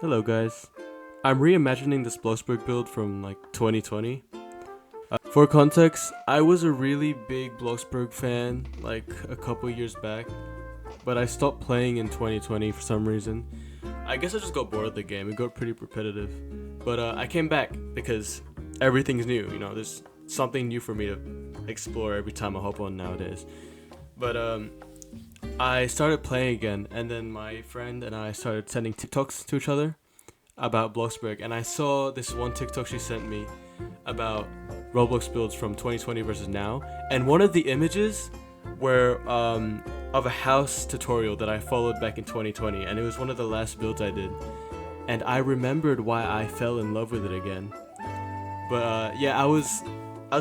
Hello guys. I'm reimagining this Bloxburg build from like 2020. For context, I was a really big Bloxburg fan like a couple years back, but I stopped playing in 2020 for some reason. I guess I just got bored of the game. It got pretty repetitive. But I came back because everything's new, there's something new for me to explore every time I hop on nowadays. But I started playing again, and then my friend and I started sending TikToks to each other about Bloxburg, and I saw this one TikTok she sent me about Roblox builds from 2020 versus now, and one of the images were of a house tutorial that I followed back in 2020, and it was one of the last builds I did, and I remembered why I fell in love with it again. But yeah, I was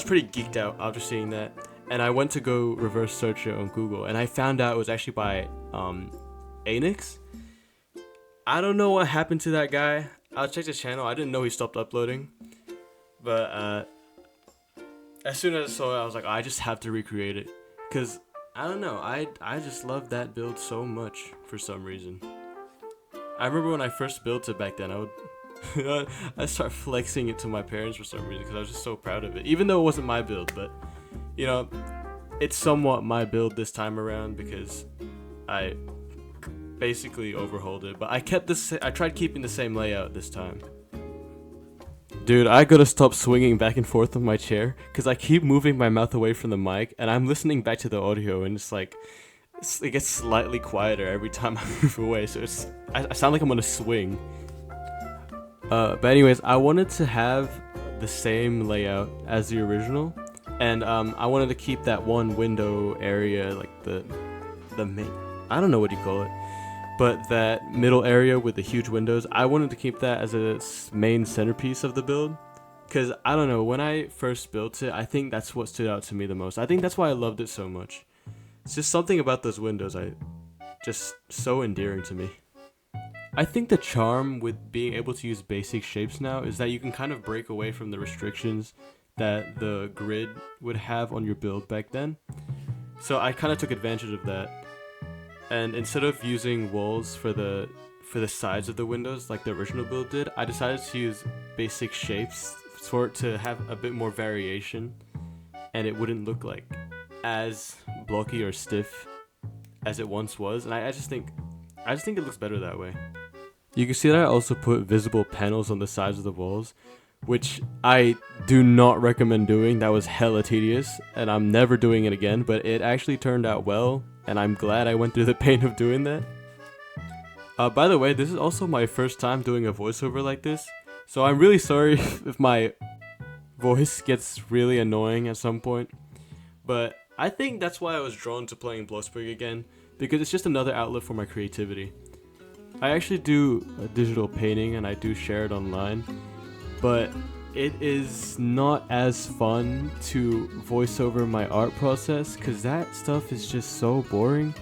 pretty geeked out after seeing that, and I went to go reverse search it on Google, and I found out it was actually by Anix. I don't know what happened to that guy. I'll check his channel. I didn't know he stopped uploading, but as soon as I saw it, I was like, I just have to recreate it, cause I don't know. I just love that build so much for some reason. I remember when I first built it back then, I would I start flexing it to my parents for some reason because I was just so proud of it. Even though it wasn't my build, but you know, it's somewhat my build this time around because I basically overhauled it. But I kept this. I tried keeping the same layout this time. Dude, I gotta stop swinging back and forth on my chair because I keep moving my mouth away from the mic, and I'm listening back to the audio, and it's like it gets slightly quieter every time I move away. So I sound like I'm on a swing. But anyways, I wanted to have the same layout as the original, and I wanted to keep that one window area, like the main. I don't know what you call it, but that middle area with the huge windows. I wanted to keep that as a main centerpiece of the build, because I don't know, when I first built it, I think that's what stood out to me the most. I think that's why I loved it so much. It's just something about those windows, just so endearing to me. I think the charm with being able to use basic shapes now is that you can kind of break away from the restrictions that the grid would have on your build back then. So I kind of took advantage of that. And instead of using walls for the sides of the windows like the original build did, I decided to use basic shapes for it to have a bit more variation, and it wouldn't look like as blocky or stiff as it once was. And I just think it looks better that way. You can see that I also put visible panels on the sides of the walls, which I do not recommend doing. That was hella tedious, and I'm never doing it again, but it actually turned out well, and I'm glad I went through the pain of doing that. By the way, this is also my first time doing a voiceover like this, so I'm really sorry if my voice gets really annoying at some point, but I think that's why I was drawn to playing Bloxburg again, because it's just another outlet for my creativity. I actually do digital painting and I do share it online, but it is not as fun to voice over my art process because that stuff is just so boring.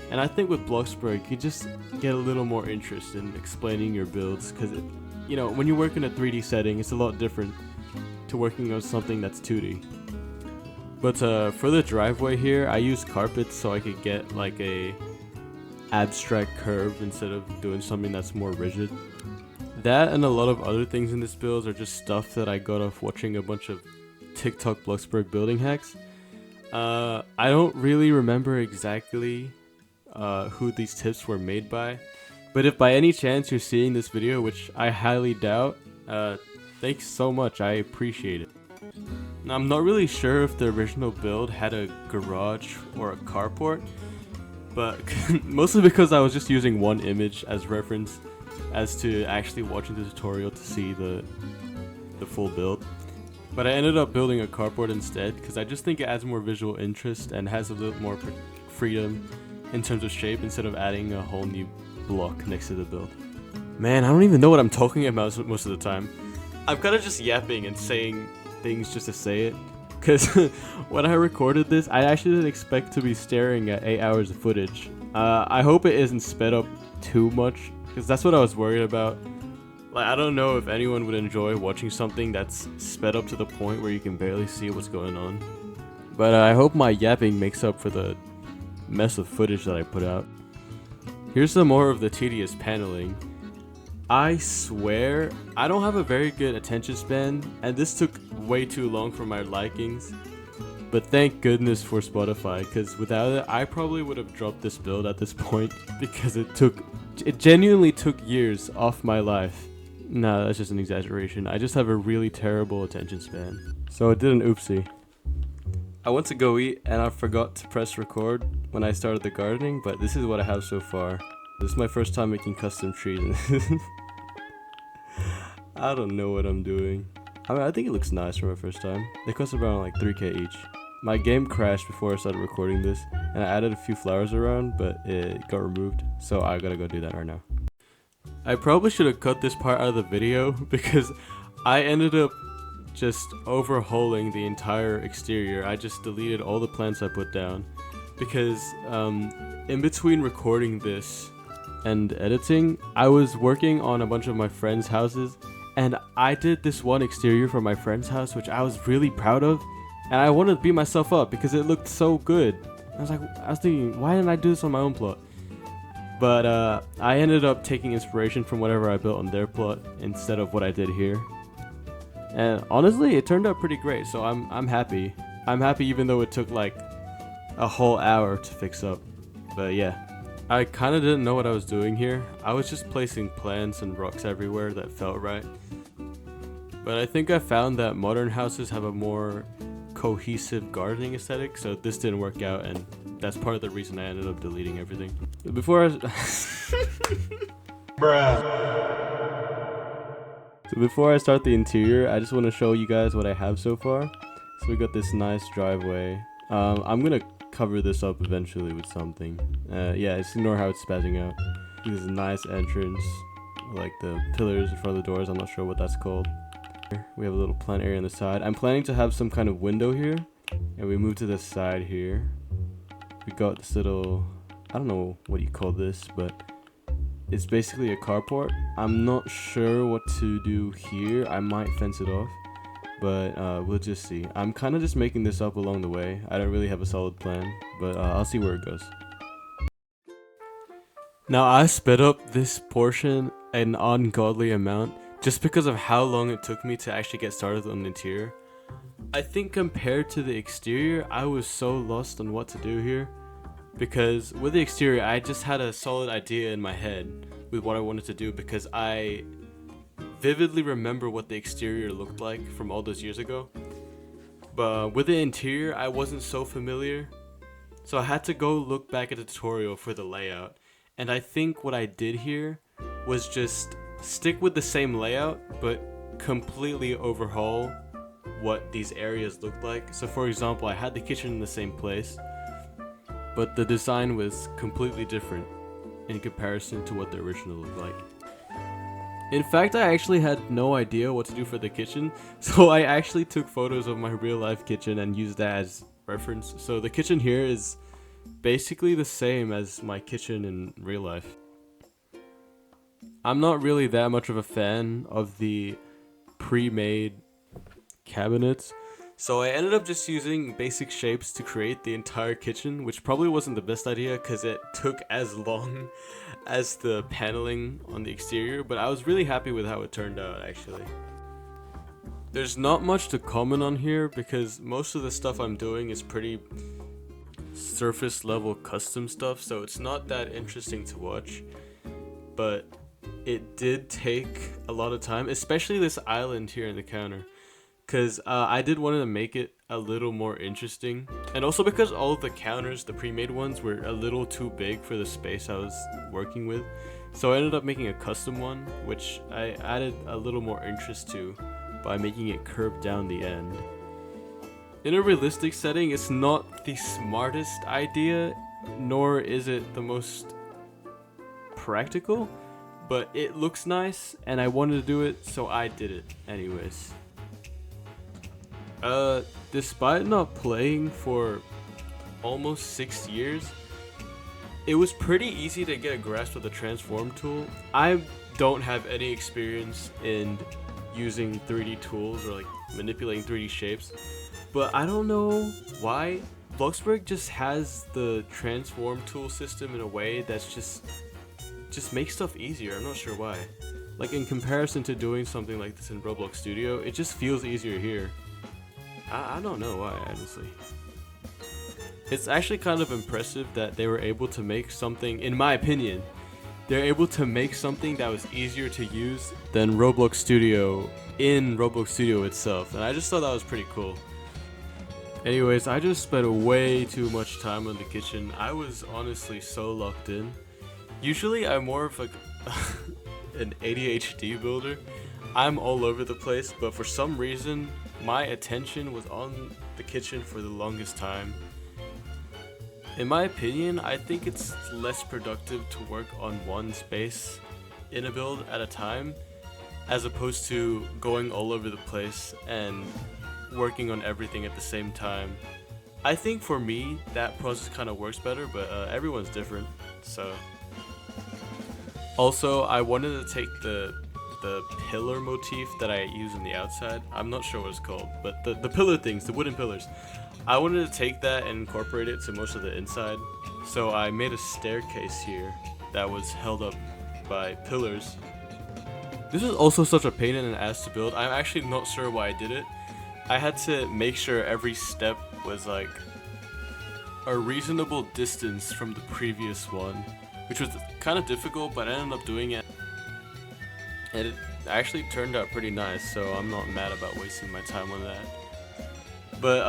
And I think with Bloxburg, you just get a little more interest in explaining your builds because, when you work in a 3D setting, it's a lot different to working on something that's 2D. But for the driveway here, I used carpets so I could get like a abstract curve instead of doing something that's more rigid. That and a lot of other things in this build are just stuff that I got off watching a bunch of TikTok Bloxburg building hacks. I don't really remember exactly who these tips were made by, but if by any chance you're seeing this video, which I highly doubt, thanks so much, I appreciate it. Now, I'm not really sure if the original build had a garage or a carport, but mostly because I was just using one image as reference as to actually watching the tutorial to see the full build. But I ended up building a carport instead because I just think it adds more visual interest and has a little more freedom in terms of shape instead of adding a whole new block next to the build. Man, I don't even know what I'm talking about most of the time. I'm kind of just yapping and saying things just to say it. Because when I recorded this, I actually didn't expect to be staring at 8 hours of footage. I hope it isn't sped up too much, because that's what I was worried about. Like, I don't know if anyone would enjoy watching something that's sped up to the point where you can barely see what's going on. But I hope my yapping makes up for the mess of footage that I put out. Here's some more of the tedious paneling. I swear, I don't have a very good attention span, and this took way too long for my likings. But thank goodness for Spotify, because without it, I probably would have dropped this build at this point, because it genuinely took years off my life. Nah, that's just an exaggeration. I just have a really terrible attention span. So I did an oopsie. I went to go eat, and I forgot to press record when I started the gardening, but this is what I have so far. This is my first time making custom trees. I don't know what I'm doing. I mean, I think it looks nice for my first time. They cost around like 3k each. My game crashed before I started recording this, and I added a few flowers around, but it got removed, so I gotta go do that right now. I probably should have cut this part out of the video, because I ended up just overhauling the entire exterior. I just deleted all the plants I put down, because in between recording this and editing, I was working on a bunch of my friends' houses, and I did this one exterior for my friend's house, which I was really proud of, and I wanted to beat myself up because it looked so good. I was thinking, why didn't I do this on my own plot? But I ended up taking inspiration from whatever I built on their plot instead of what I did here. And honestly, it turned out pretty great, so I'm happy. I'm happy even though it took like a whole hour to fix up. But yeah. I kind of didn't know what I was doing here. I was just placing plants and rocks everywhere that felt right. But I think I found that modern houses have a more cohesive gardening aesthetic, so this didn't work out, and that's part of the reason I ended up deleting everything. Before I So before I start the interior, I just want to show you guys what I have so far. So we got this nice driveway. I'm gonna cover this up eventually with something. Yeah, just ignore how it's spazzing out. This is a nice entrance, like the pillars in front of the doors. I'm not sure what that's called. We have a little plant area on the side. I'm planning to have some kind of window here, and we move to the side here. We got this little, I don't know what you call this, but it's basically a carport. I'm not sure what to do here. I might fence it off, but we'll just see. I'm kind of just making this up along the way. I don't really have a solid plan, but I'll see where it goes. Now I sped up this portion an ungodly amount just because of how long it took me to actually get started on the interior. I think compared to the exterior, I was so lost on what to do here, because with the exterior I just had a solid idea in my head with what I wanted to do, because I vividly remember what the exterior looked like from all those years ago. But with the interior, I wasn't so familiar, so I had to go look back at the tutorial for the layout. And I think what I did here was just stick with the same layout, but completely overhaul what these areas looked like. So for example, I had the kitchen in the same place, but the design was completely different in comparison to what the original looked like. In fact, I actually had no idea what to do for the kitchen, so I actually took photos of my real life kitchen and used that as reference. So the kitchen here is basically the same as my kitchen in real life. I'm not really that much of a fan of the pre-made cabinets, so I ended up just using basic shapes to create the entire kitchen, which probably wasn't the best idea because it took as long as the paneling on the exterior, but I was really happy with how it turned out actually. There's not much to comment on here because most of the stuff I'm doing is pretty surface level custom stuff, so it's not that interesting to watch, but it did take a lot of time, especially this island here in the counter, because I did want to make it a little more interesting, and also because all of the counters, the pre-made ones, were a little too big for the space I was working with, so I ended up making a custom one, which I added a little more interest to by making it curved down the end. In a realistic setting, it's not the smartest idea, nor is it the most practical, but it looks nice and I wanted to do it, so I did it anyways. Despite not playing for almost 6 years, it was pretty easy to get a grasp of the transform tool. I don't have any experience in using 3D tools or like manipulating 3D shapes, but I don't know why Bloxburg just has the transform tool system in a way that's just makes stuff easier. I'm not sure why. like in comparison to doing something like this in Roblox Studio, it just feels easier here. I don't know why, honestly. It's actually kind of impressive that they were able to make something, in my opinion, they're able to make something that was easier to use than Roblox Studio in Roblox Studio itself, and I just thought that was pretty cool. Anyways, I just spent way too much time on the kitchen. I was honestly so locked in. Usually I'm more of like an ADHD builder. I'm all over the place, but for some reason my attention was on the kitchen for the longest time. In my opinion, I think it's less productive to work on one space in a build at a time, as opposed to going all over the place and working on everything at the same time. I think for me, that process kind of works better, but everyone's different, so. Also, I wanted to take the pillar motif that I use on the outside. I'm not sure what it's called, but the pillar things, the wooden pillars. I wanted to take that and incorporate it to most of the inside. So I made a staircase here that was held up by pillars. This is also such a pain in the ass to build. I'm actually not sure why I did it. I had to make sure every step was like a reasonable distance from the previous one, which was kind of difficult, but I ended up doing it. And it actually turned out pretty nice, so I'm not mad about wasting my time on that. But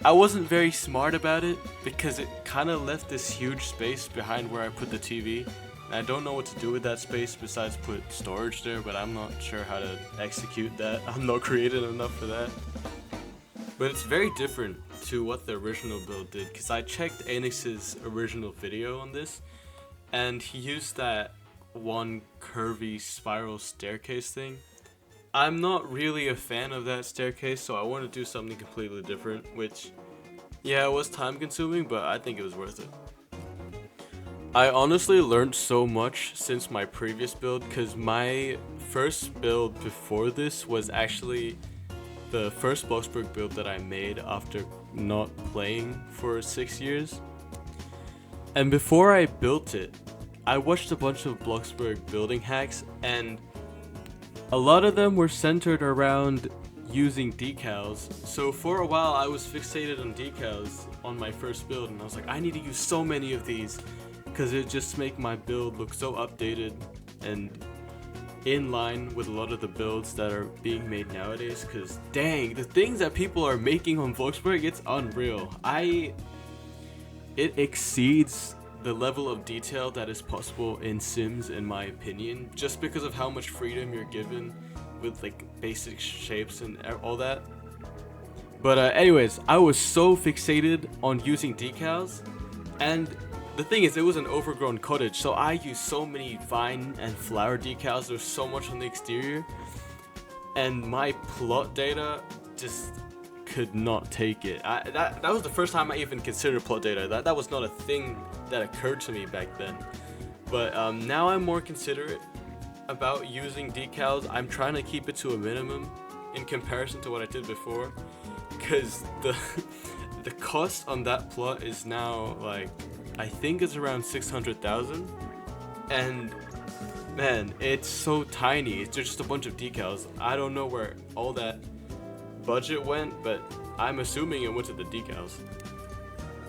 I wasn't very smart about it because it kind of left this huge space behind where I put the TV. And I don't know what to do with that space besides put storage there, but I'm not sure how to execute that. I'm not creative enough for that. But it's very different to what the original build did, because I checked Enix's original video on this, and he used that one curvy spiral staircase thing. I'm not really a fan of that staircase, so I want to do something completely different, which, yeah, it was time consuming, but I think it was worth it. I honestly learned so much since my previous build, because my first build before this was actually the first Bloxburg build that I made after not playing for 6 years. And before I built it, I watched a bunch of Bloxburg building hacks, and a lot of them were centered around using decals. So for a while I was fixated on decals on my first build, and I was like, I need to use so many of these because it just make my build look so updated and in line with a lot of the builds that are being made nowadays. Because dang, the things that people are making on Bloxburg, it's unreal. It exceeds the level of detail that is possible in Sims, in my opinion, just because of how much freedom you're given with like basic shapes and all that. But anyways, I was so fixated on using decals, and the thing is, it was an overgrown cottage, so I used so many vine and flower decals. There's so much on the exterior, and my plot data just could not take it. That was the first time I even considered plot data. That was not a thing that occurred to me back then. But now I'm more considerate about using decals. I'm trying to keep it to a minimum in comparison to what I did before, because the cost on that plot is now like, I think it's around 600,000, and man, it's so tiny. It's just a bunch of decals. I don't know where all that budget went, but I'm assuming it went to the decals.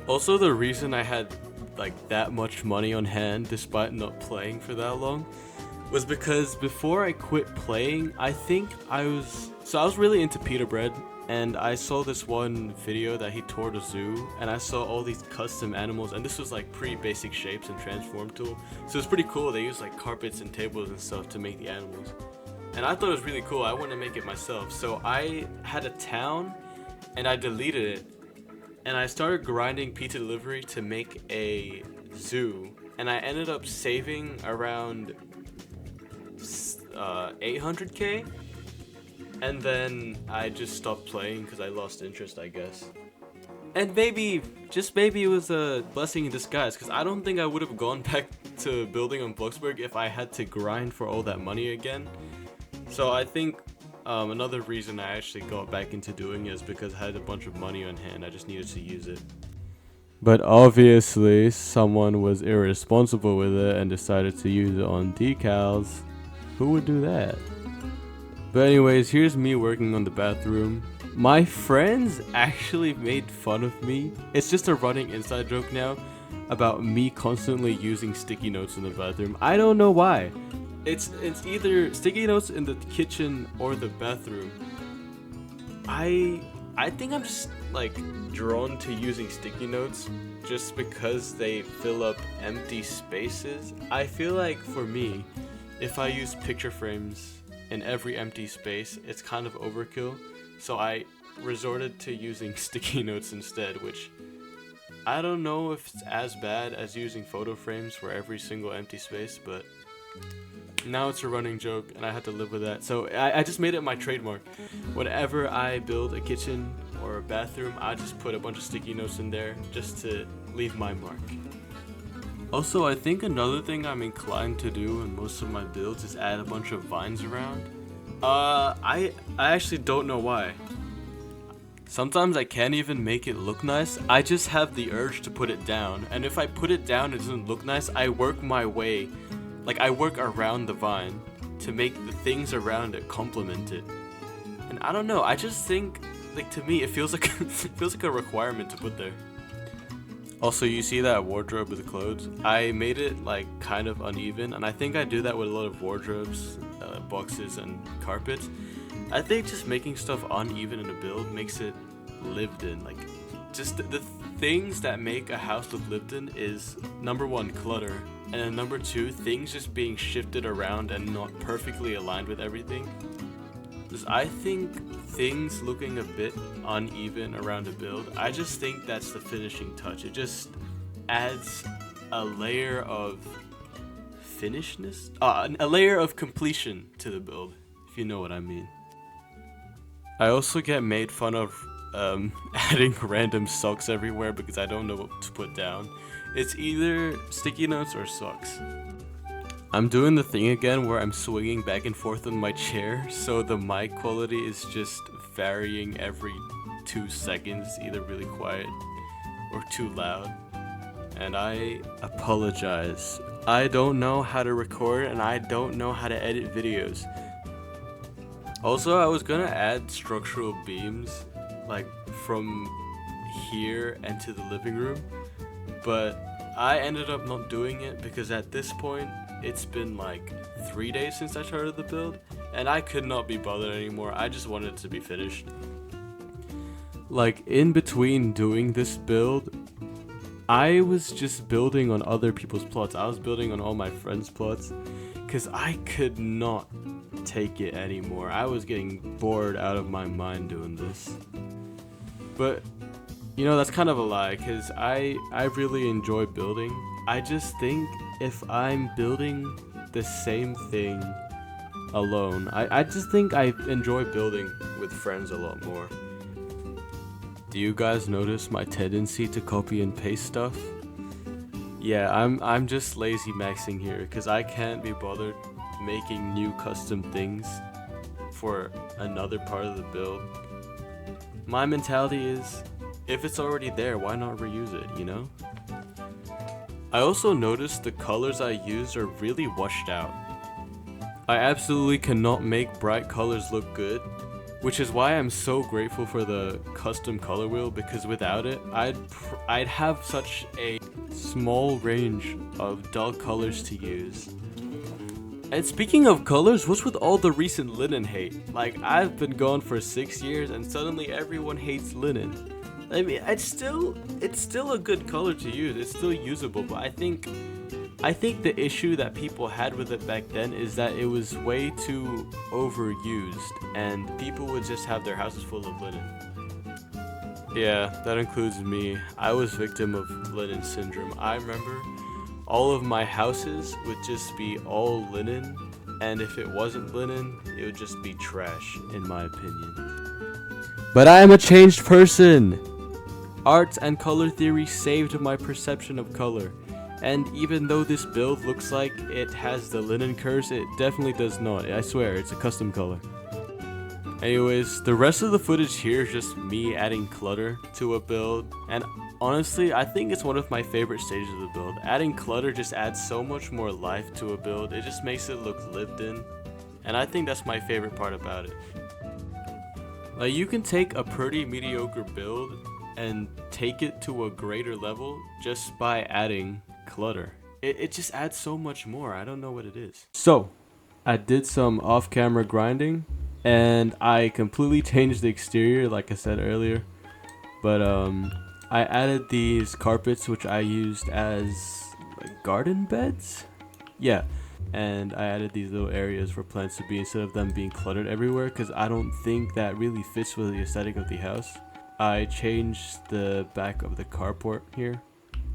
Also, the reason I had like that much money on hand despite not playing for that long was because before I quit playing, I was really into pita bread, and I saw this one video that he toured a zoo, and I saw all these custom animals, and this was like pre-basic shapes and transform tool, so it's pretty cool. They use like carpets and tables and stuff to make the animals, and I thought it was really cool. I wanted to make it myself, so I had a town and I deleted it, and I started grinding pizza delivery to make a zoo, and I ended up saving around 800k, and then I just stopped playing because I lost interest, I guess. And maybe, just maybe, it was a blessing in disguise, because I don't think I would have gone back to building on Bloxburg if I had to grind for all that money again. So I think another reason I actually got back into doing it is because I had a bunch of money on hand. I just needed to use it. But obviously, someone was irresponsible with it and decided to use it on decals. Who would do that? But anyways, here's me working on the bathroom. My friends actually made fun of me. It's just a running inside joke now about me constantly using sticky notes in the bathroom. I don't know why. It's either sticky notes in the kitchen or the bathroom. I think I'm just like drawn to using sticky notes just because they fill up empty spaces. I feel like for me, if I use picture frames in every empty space, it's kind of overkill. So I resorted to using sticky notes instead, which I don't know if it's as bad as using photo frames for every single empty space, but now it's a running joke and I had to live with that. So I just made it my trademark. Whenever I build a kitchen or a bathroom, I just put a bunch of sticky notes in there just to leave my mark. Also, I think another thing I'm inclined to do in most of my builds is add a bunch of vines around. I actually don't know why. Sometimes I can't even make it look nice. I just have the urge to put it down, and if I put it down and it doesn't look nice, I work my way, like I work around the vine to make the things around it complement it. And I don't know, I just think, like, to me it feels like it feels like a requirement to put there. Also, you see that wardrobe with the clothes? I made it like kind of uneven, and I think I do that with a lot of wardrobes, boxes, and carpets. I think just making stuff uneven in a build makes it lived in. Like, just the things that make a house look lived in is number one, clutter, and then number two, things just being shifted around and not perfectly aligned with everything. Because I think things looking a bit uneven around a build, I just think that's the finishing touch. It just adds a layer of finishedness, a layer of completion to the build, if you know what I mean. I also get made fun of adding random socks everywhere because I don't know what to put down. It's either sticky notes or socks. I'm doing the thing again where I'm swinging back and forth on my chair, so the mic quality is just varying every 2 seconds, either really quiet or too loud. And I apologize. I don't know how to record and I don't know how to edit videos. Also, I was gonna add structural beams, like from here and to the living room, but I ended up not doing it because at this point, it's been like 3 days since I started the build, and I could not be bothered anymore. I just wanted it to be finished. Like, in between doing this build, I was just building on other people's plots. I was building on all my friends' plots, because I could not take it anymore. I was getting bored out of my mind doing this. But, you know, that's kind of a lie, because I really enjoy building. I just think if I'm building the same thing alone, I just think I enjoy building with friends a lot more. Do you guys notice my tendency to copy and paste stuff? Yeah, I'm just lazy maxing here because I can't be bothered making new custom things for another part of the build. My mentality is, if it's already there, why not reuse it, you know? I also noticed the colors I used are really washed out. I absolutely cannot make bright colors look good, which is why I'm so grateful for the custom color wheel, because without it, I'd have such a small range of dull colors to use. And speaking of colors, what's with all the recent linen hate? Like, I've been gone for 6 years and suddenly everyone hates linen. I mean, it's still a good color to use. It's still usable, but I think the issue that people had with it back then is that it was way too overused, and people would just have their houses full of linen. Yeah, that includes me. I was victim of linen syndrome. I remember all of my houses would just be all linen, and if it wasn't linen, it would just be trash, in my opinion. But I am a changed person! Art and color theory saved my perception of color. And even though this build looks like it has the linen curse, it definitely does not. I swear, it's a custom color. Anyways, the rest of the footage here is just me adding clutter to a build. And honestly, I think it's one of my favorite stages of the build. Adding clutter just adds so much more life to a build. It just makes it look lived in. and I think that's my favorite part about it. Like, you can take a pretty mediocre build and take it to a greater level just by adding clutter. It just adds so much more. I don't know what it is. So, I did some off-camera grinding, and I completely changed the exterior like I said earlier. But I added these carpets which I used as like garden beds. Yeah. And I added these little areas for plants to be instead of them being cluttered everywhere, because I don't think that really fits with the aesthetic of the house. I changed the back of the carport here,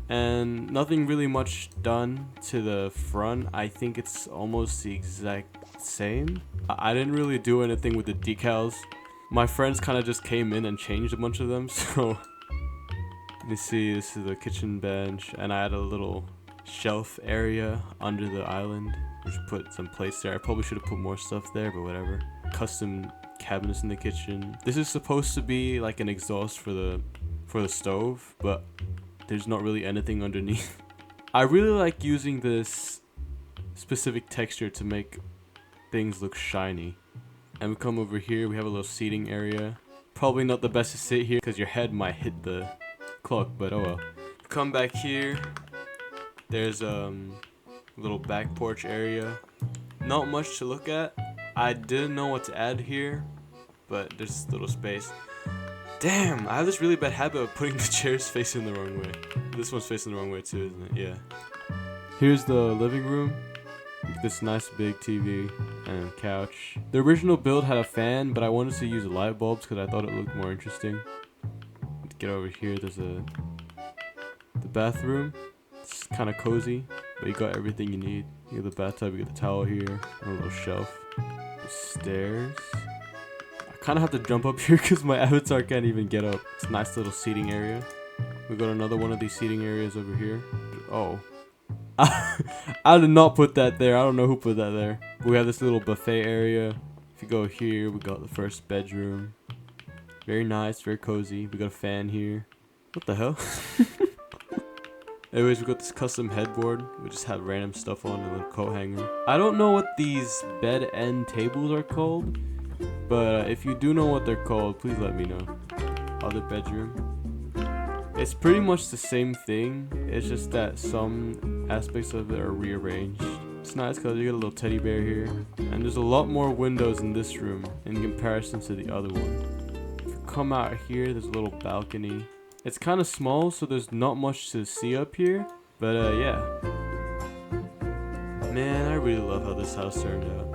and nothing really much done to the front. I think it's almost the exact same. I didn't really do anything with the decals. My friends kind of just came in and changed a bunch of them. So let me see, this is the kitchen bench, and I had a little shelf area under the island, which put some plates there. I probably should have put more stuff there, but whatever. Custom cabinets in the kitchen. This is supposed to be like an exhaust for the stove, but there's not really anything underneath. I really like using this specific texture to make things look shiny. And we come over here, we have a little seating area. Probably not the best to sit here because your head might hit the clock, but oh well. Come back here. There's a little back porch area. Not much to look at. I didn't know what to add here, but there's a little space. Damn, I have this really bad habit of putting the chairs facing the wrong way. This one's facing the wrong way too, isn't it? Yeah. Here's the living room. This nice big TV and couch. The original build had a fan, but I wanted to use light bulbs because I thought it looked more interesting. Get over here, there's the bathroom. It's kind of cozy, but you got everything you need. You got the bathtub, you got the towel here, and a little shelf. The stairs. I kind of have to jump up here because my avatar can't even get up. It's a nice little seating area. We got another one of these seating areas over here. Oh. I did not put that there. I don't know who put that there. We have this little buffet area. If you go here, we got the first bedroom. Very nice, very cozy. We got a fan here. What the hell? Anyways, we got this custom headboard. We just have random stuff on, a little coat hanger. I don't know what these bed end tables are called, but if you do know what they're called, please let me know. Other bedroom. It's pretty much the same thing. It's just that some aspects of it are rearranged. It's nice because you got a little teddy bear here, and there's a lot more windows in this room in comparison to the other one. If you come out here, there's a little balcony. It's kind of small, so there's not much to see up here, but yeah. Man, I really love how this house turned out.